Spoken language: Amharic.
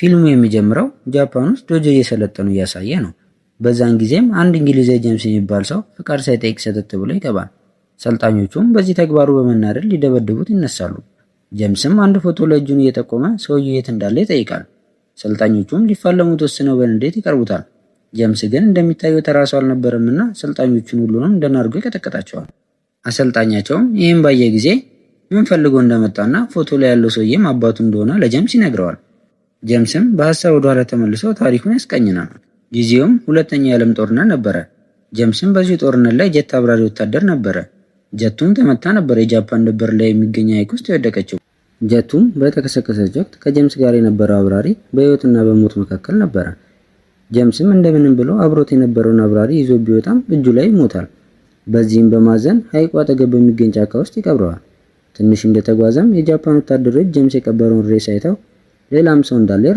ፊልሙ የሚጀምረው ጃፓን ውስጥ ዶጆ እየሰለጠኑ እያሳየ ነው። በዛን ጊዜም አንድ እንግሊዛዊ ጄምስ የሚባል ሰው ፍቃድ ሳይጠይቅ ሰተት ብሎ ይገባል። ሰልጣኞቹም በዚህ ተግባሩ በመናደድ ሊደበድቡት ይነሳሉ። ጄምስም አንድ ፎቶ ለእጁን እየጠቆመ ሰውየው የት እንዳለ ይጠይቃል። ሰልጣኞቹም ሊፋለሙት ወስነው በንዴት ይቀርቡታል። ጄምስ ግን እንደሚታየው ተራ ሰው አልነበረምና ሰልጣኞቹን ሁሉንም እንደናርጎ ይቀጠቅጣቸዋል። አሰልጣኛቸውም ይህም ባየ ጊዜ ምን ፈልጎ እንደመጣና ፎቶ ላይ ያለው ሰውዬም አባቱ እንደሆነ ለጄምስ ይነግረዋል። ጄምስም በሀሳብ ወደ ኋላ ተመልሶ ታሪኩን ያስቀኝናል። ጊዜውም ሁለተኛው የዓለም ጦርነት ነበረ። ጄምስም በዚህ ጦርነት ላይ ጀት አብራሪ ወታደር ነበረ። ጀቱም ተመታ ነበር የጃፓን ድንበር ላይ የሚገኝ ሐይቅ ውስጥ የወደቀችው። ጀቱም በተከሰከሰች ወቅት ከጄምስ ጋር የነበረው አብራሪ በሕይወትና በሞት መካከል ነበረ። ጄምስም እንደምንም ብሎ አብሮት የነበረውን አብራሪ ይዞ ቢወጣም እጁ ላይ ይሞታል። በዚህም በማዘን ሐይቁ አጠገብ በሚገኝ ጫካ ውስጥ ይቀብረዋል። ትንሽ እንደተጓዘም የጃፓን ወታደሮች ጄምስ የቀበረውን ሬሳ አይተው ሌላም ሰው እንዳለ ይረዳሉ።